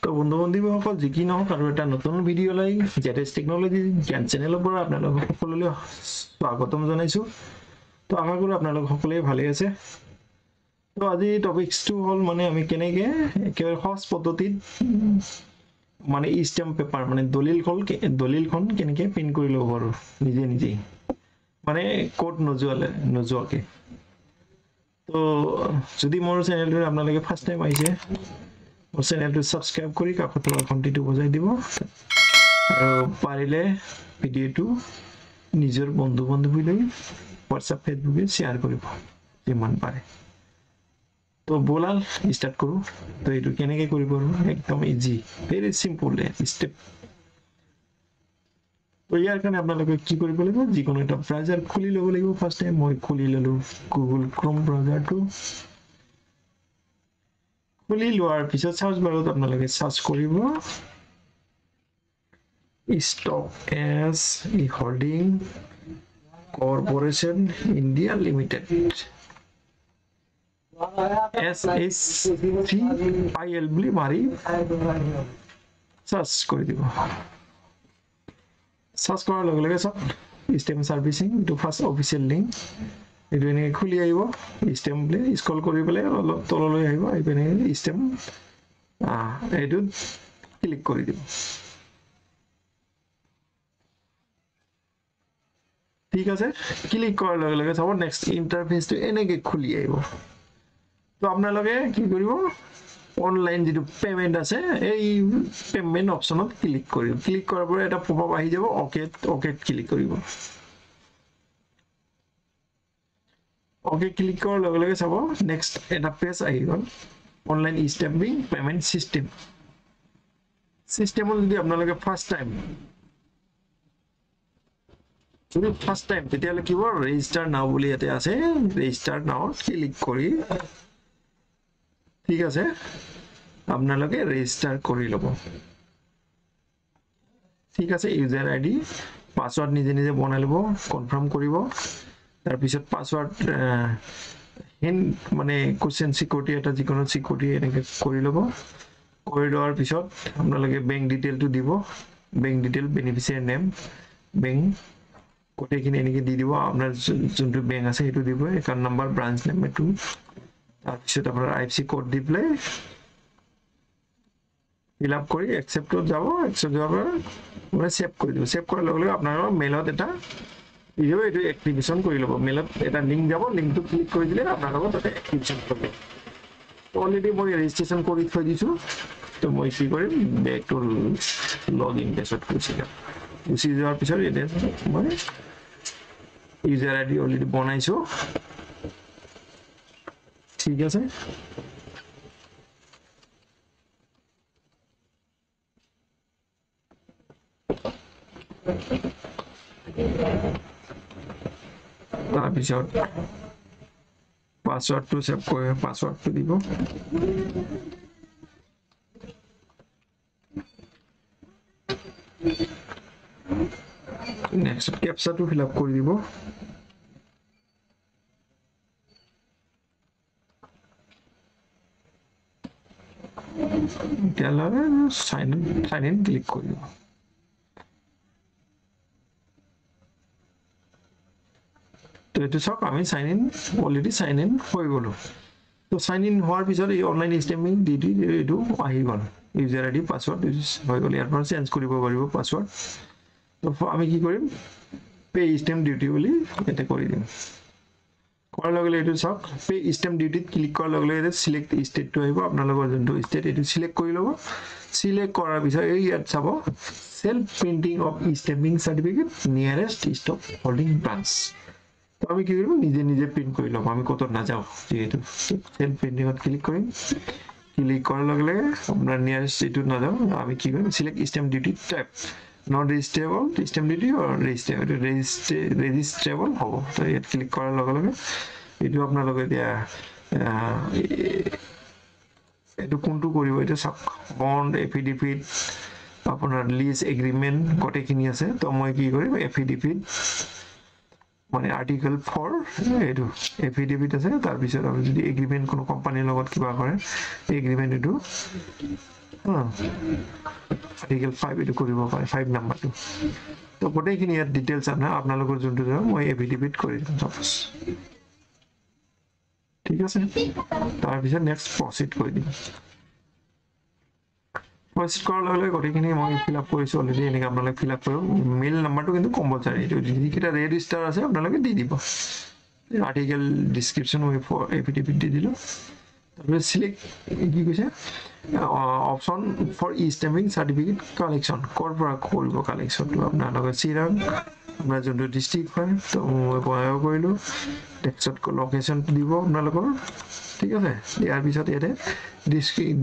তো বন্ধু-বান্ধৱীসকল যি কি নহওক আৰু এটা নতুন ভিডিঅ' লৈ জেটেছ টেকন'লজি জ্ঞান চেনেলৰ পৰা আপোনালোক সকলোলৈ স্বাগতম জনাইছো। তো আশা কৰোঁ আপোনালোক সকলোৱে ভালে আছে। তো আজি টপিকছটো হ'ল মানে আমি কেনেকৈ একেবাৰে সহজ পদ্ধতিত মানে ষ্টেম্প পেপাৰ মানে দলিলখন কেনেকৈ প্ৰিণ্ট কৰি ল'ব পাৰোঁ নিজে মানে ক'ড নোযোৱাকৈ। তো যদি মোৰ চেনেলটো আপোনালোকে ফাৰ্ষ্ট টাইম আহিছে, মোৰ চেনেলটো ছাবস্ক্ৰাইব কৰি কাষত থকা ঘণ্টিটো বজাই দিব আৰু পাৰিলে ভিডিঅ'টো নিজৰ বন্ধু-বান্ধৱীলৈ হোৱাটছআপ ফেচবুকে শ্বেয়াৰ কৰিব যিমান পাৰে। তো ব'লা ষ্টাৰ্ট কৰোঁ। তো এইটো কেনেকৈ কৰিব পাৰোঁ একদম ইজি, ভেৰি চিম্পল ষ্টেপ। তো ইয়াৰ কাৰণে আপোনালোকে কি কৰিব লাগিব, যিকোনো এটা ব্ৰাউজাৰ খুলি ল'ব লাগিব। ফাৰ্ষ্ট টাইম মই খুলি ল'লোঁ গুগল ক্ৰম ব্ৰাউজাৰটো। খুলি লোৱাৰ পিছত সাৰ্চ বাৰত আপোনালোকে সাৰ্চ কৰিব stock S holding corporation India limited SHCIL বুলি মাৰি সাৰ্চ কৰি দিব। সাৰ্চ কৰাৰ লগে লগে চাওক ষ্টেম চাৰ্ভিচিং, এইটো ফাৰ্ষ্ট অফিচিয়েল লিংক। এইটো এনেকৈ খুলি আহিব ষ্টেম বুলি স্ক্ৰল কৰি পেলাই অলপ তললৈ আহিব, আহি পিনে ষ্টেম এইটোত ক্লিক কৰি দিব। ঠিক আছে, ক্লিক কৰাৰ লগে লগে চাব নেক্সট ইণ্টাৰফেচটো এনেকৈ খুলি আহিব। তো আপোনালোকে কি কৰিব, অনলাইন যিটো পেমেণ্ট আছে এই পেমেণ্ট অপশ্যনত ক্লিক কৰিব। ক্লিক কৰাৰ পৰা এটা পপআপ আহি যাব, অকেত ক্লিক কৰিব। অকে ক্লিক কৰাৰ লগে লগে চাব নেক্সট এটা পেজ আহি গ'ল, অনলাইন ষ্টেম্পিং পেমেণ্ট চিষ্টেমত যদি আপোনালোকে ফাৰ্ষ্ট টাইম তেতিয়াহ'লে কি হ'ব, ৰেজিষ্টাৰ নাও বুলি ইয়াতে আছে, ৰেজিষ্টাৰ নাওত ক্লিক কৰি ঠিক আছে আপোনালোকে ৰেজিষ্টাৰ কৰি ল'ব। ঠিক আছে, ইউজাৰ আইডি পাছৱৰ্ড নিজে বনাই ল'ব, কনফাৰ্ম কৰিব। তাৰপিছত পাছৱৰ্ড মানে কুৱেশ্যন চিকিউৰিটি এটা যিকোনো চিকিউৰিটি এনেকৈ কৰি ল'ব। কৰি লোৱাৰ পিছত আপোনালোকে বেংক ডিটেইলটো দিব, bank detail beneficiary name bank গোটেইখিনি এনেকৈ দি দিব। আপোনাৰ যোনটো বেংক আছে সেইটো দিব, একাউণ্ট নাম্বাৰ ব্ৰাঞ্চ নেম এইটো। তাৰপিছত আপোনাৰ IFC কোড দি পেলাই ফিল আপ কৰি একচেপ্টত যাব। একচেপ্ট যোৱাৰ পৰা মানে ছেভ কৰি দিব। ছেভ কৰাৰ লগে লগে আপোনালোকৰ মেইলত এটা এইটো এক্টিভেশ্যন কৰি ল'ব। মেইলত এটা লিংক যাব, লিংকটো ক্লিক কৰি দিলে আপোনালোকৰ তাতে এক্টিভেশ্যন কৰিব। অলৰেডি মই ৰেজিষ্ট্ৰেশ্যন কৰি থৈ দিছোঁ। তো মই কি কৰিম, বেক টু লগ ইন পেজত গুচি যোৱাৰ পিছত এতিয়া মই ইউজাৰ আইডি অলৰেডি বনাইছোঁ। ঠিক আছে, তাৰপিছত পাছৱৰ্ডটো ছেভ কৰি পাছৱৰ্ডটো দিব। নেক্সট কেপচাটো ফিল আপ কৰি দিব। তেতিয়াহ'লে চাইন ইন ক্লিক কৰি দিব। তো এইটো চাওক আমি অলৰেডি চাইন ইন হৈ গ'লোঁ। তো চাইন ইন হোৱাৰ পিছত এই অনলাইন ষ্টেম্পিং ডিউটি এইটো আহি গ'ল, ইউজাৰ আইডি পাছৱৰ্ড হৈ গ'ল। ইয়াৰ পৰা চেঞ্জ কৰিব পাৰিব পাছৱৰ্ড। তো আমি কি কৰিম, পে ষ্টেম্প ডিউটি বুলি ইয়াতে কৰি দিম। কৰাৰ লগে লগে এইটো চাওক পে ষ্টেম্প ডিউটিত ক্লিক কৰাৰ লগে লগে চিলেক্ট ষ্টেটটো আহিব, আপোনালোকৰ যোনটো ষ্টেট এইটো চিলেক্ট কৰি ল'ব। চিলেক্ট কৰাৰ পিছত এই ইয়াত চাব self printing of stamping certificate nearest stock holding branch. তো আমি কি কৰিম, নিজে প্ৰিণ্ট কৰি ল'ম, আমি ক'তো নাযাওঁ যিহেতু। চেল্ফ প্ৰিণ্টিঙত ক্লিক কৰিম। ক্লিক কৰাৰ লগে লগে আপোনাৰ নিয়াৰেষ্ট এইটোত নাযাওঁ, আমি কি কৰিম, select stamp duty type not registrable stamp duty registrable হ'ব। তো ইয়াত ক্লিক কৰাৰ লগে লগে এইটো আপোনালোকে এতিয়া এইটো কোনটো কৰিব, এইটো চাওক বণ্ড এফিডেভিট আপোনাৰ লিজ এগ্ৰিমেণ্ট গোটেইখিনি আছে। তো মই কি কৰিম, এফিডেভিট মানে আৰ্টিকল 4 এইটো এফিডেভিট আছে। তাৰপিছত আপুনি যদি এগ্ৰিমেণ্ট কোনো কোম্পানীৰ লগত কিবা কৰে এগ্ৰিমেণ্ট এইটো আৰ্টিকেল 5 এটো কৰিব পাৰে 5 নাম্বাৰটো তো গোটেইখিনি ইয়াত ডিটেইলছ আপোনালোকৰ যোনটো মই এফিডেভিট কৰি দিম সাপোজ ঠিক আছে তাৰ পিছত নেক্সট প্ৰসিড কৰি দিম প্ৰসিড কৰাৰ লগে লগে গোটেইখিনি মই ফিল আপ কৰিছো অলৰেডি এনেকৈ আপোনালোকে ফিল আপ কৰিব মেইল নাম্বাৰটো কিন্তু কম্পালসাৰী এইটো যিকেইটা ৰেজিষ্টাৰ আছে আপোনালোকে দি দিব আৰ্টিকেল ডিসক্ৰিপশন মই এফিডেভিট দি দিলো তাৰপিছত সিলেক্ট কি কৈছে option for e stamping certificate collection কৰ পৰা কৰিব কালেকশনটো আপোনালোকে চিৰাং আপোনাৰ যোনটো ডিস্ট্ৰিক্ট হয় তো মই বয়াও কৰিলো টেক্সট লোকেশনটো দিব আপোনালোকৰ ঠিক আছে ইয়াৰ পিছত ইয়াতে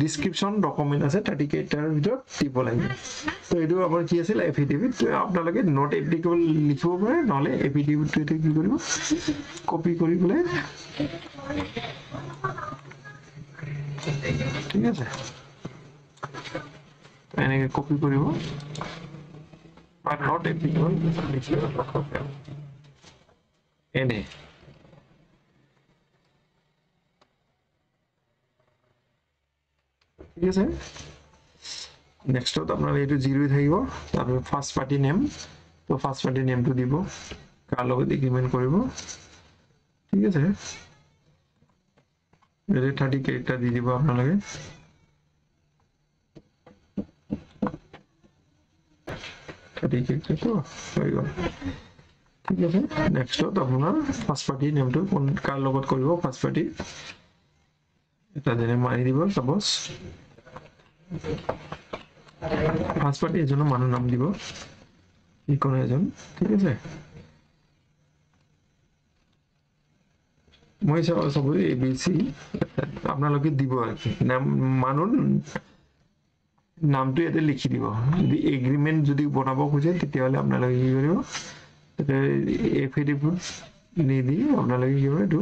ডিসক্ৰিপশন ডকুমেন্ট আছে 38 টাৰ ভিতৰত দিব লাগিব তো এইটো আপোনাৰ কি আছিল এফিডেভিট আপোনালোকে নট এপ্লিকেবল লিখিব পাৰে নহলে এফিডেভিটটো কি কৰিব কপি কৰি পেলাই ঠিক আছে এনেকৈ কপি কৰিব but not applicable এনে ঠিক আছে নেক্সটত আপোনাৰ এইটো 0 থাকিব তাৰপৰা ফাৰ্স্ট পাৰ্টি নেম তো ফাৰ্স্ট পাৰ্টি নেমটো দিব কাৰ লগত এগ্ৰিমেন্ট কৰিব ঠিক আছে এৰে 30 ক্যাৰেক্টাৰ দি দিব আপোনালোকে ঠিক আছে নেক্সটত আপোনাৰ ফাৰ্স্ট পাৰ্টি নেমটো কোন কাৰ লগত কৰিব ফাৰ্স্ট পাৰ্টি এটা যেনে মাৰি দিব সাপোজ ফাৰ্স্ট পাৰ্টি এজনৰ মানুহ নাম দিব ইকোন এজন ঠিক আছে মই সব এবিসি আপোনালোকে দিব আৰু নাম মানুহ নামটো ইয়াতে লিখি দিব যদি এগ্ৰিমেন্ট যদি বনাব খোজে তেতিয়াহলে আপোনালোকে কি কৰিব এফিডেভিট নিদি আপোনালোকে কি কৰিব এইটো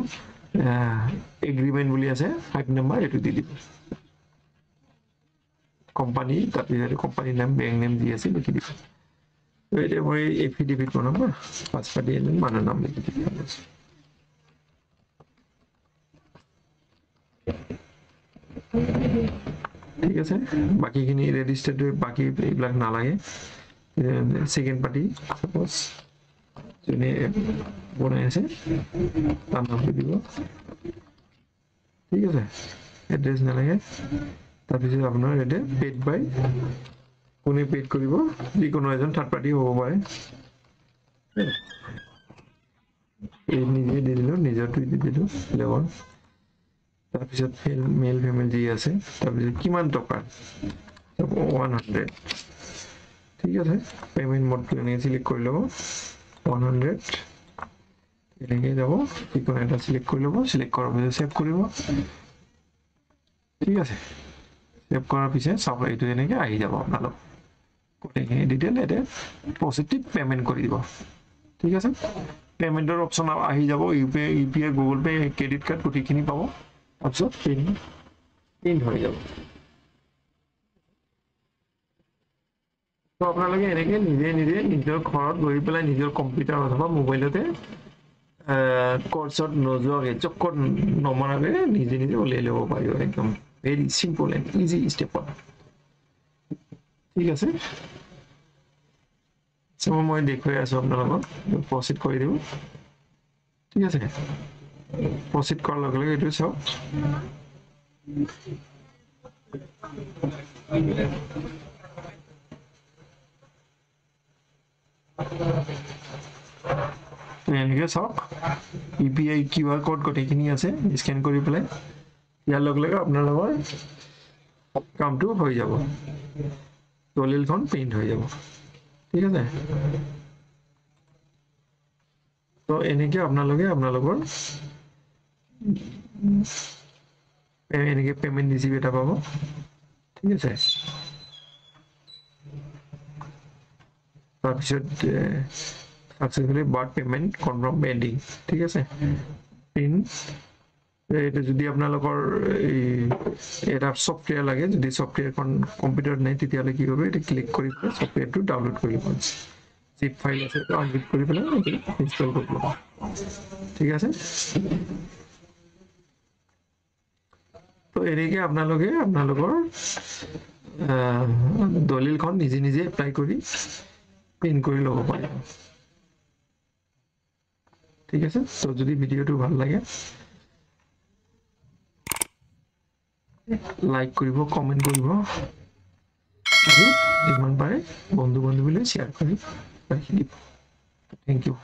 এগ্ৰিমেন্ট বুলি আছে 5 নম্বৰ এটো দি দিব কোম্পানী তাৰপিছত কোম্পানী নাম বেংক নেম দি আছে লিখি দিব তো এটা মই এফিডেভিট বনাম ফাৰ্স্ট পাৰ্টি এজন মানুহ নাম লিখি দিব ঠিক আছে বাকিখিনি ৰেজিষ্টাৰ্ড বাকি এইবিলাক নালাগে সেকেন্ড পাৰ্টি সাপোজ জনে বনাই আছে তাৰ নামটো দিব ঠিক আছে এড্ৰেছ নালাগে তাৰপিছত আপোনাৰ এতে পেড বাই কোনে পেড কৰিব যিকোনো এজন থাৰ্ড পাৰ্টি হ'ব পাৰে এই নিজে দি দিলো নিজৰটো দি দিলো লেভেল তাৰপিছত মেল ফিমেল যি আছে তাৰপিছত কিমান টকা 100 ঠিক আছে পেমেন্ট মোডটো এনেকৈ সিলেক্ট কৰি লব 100 এনেকৈ যাব ইকোন এটা সিলেক্ট কৰি লব সিলেক্ট কৰাৰ পিছত সেভ কৰিব ঠিক আছে সেভ কৰাৰ পিছত সব এইটো এনেকৈ আহি যাব আপোনালোক কোটেখিনি ডিটেইল এতে পজিটিভ পেমেন্ট কৰি দিব ঠিক আছে পেমেন্টৰ অপচন আহি যাব UPI Google Pay credit card কোটিখিনি পাব তাৰপিছত প্ৰিন্ট হৈ যাব তো আপোনালোকে এনেকৈ নিজে নিজে নিজৰ ঘৰত বহি পেলাই নিজৰ কম্পিউটাৰ অথবা মোবাইলতে কোৰ্সত নোযোৱাকৈ চক্কৰ নমৰাকৈ নিজে নিজে উলিয়াই ল'ব পাৰিব একদম ভেৰি সিম্পল এণ্ড ইজি ষ্টেপত ঠিক আছে সো মই দেখুৱাই আছো আপোনালোকক প্ৰসিড কৰি দিব ঠিক আছে প্ৰসিড কৰাৰ লগে লগে এইটো চাওক এনেকৈ চাওক ইউপিআই কিউআৰ কোড গোটেইখিনি আছে স্কেন কৰি পেলাই ইয়াৰ লগে লগে আপোনালোকৰ কামটো হৈ যাব দলিলখন প্ৰিন্ট হৈ যাব ঠিক আছে তো এনেকৈ আপোনালোকে আপোনালোকৰ এনেকৈ পেমেন্ট ৰিচিভ এটা পাব ঠিক আছে তাৰপিছত successfully bought payment confirm pending ঠিক আছে পিন এটা যদি আপোনালোকৰ এটা সফটওয়্যাৰ লাগে যদি সফটওয়্যাৰখন কম্পিউটাৰত নাই তেতিয়াহলে কি হবে এটা ক্লিক কৰি সফটওয়্যাৰটো ডাউনলোড কৰি লব zip ফাইল আছে তো আনজিপ কৰি পেলাই ইনষ্টল কৰি লব ঠিক আছে তো এনেকৈ আপোনালোকৰ দলিলখন নিজে নিজে এপ্লাই কৰি প্ৰিন্ট কৰি ল'ব পাৰিব ঠিক আছে তো যদি ভিডিওটো ভাল লাগে লাইক কৰিব কমেন্ট কৰিব আৰু যিমান পাৰে বন্ধু বান্ধৱীলৈ শ্বেয়াৰ কৰি ৰাখি দিব থ্যাংক ইউ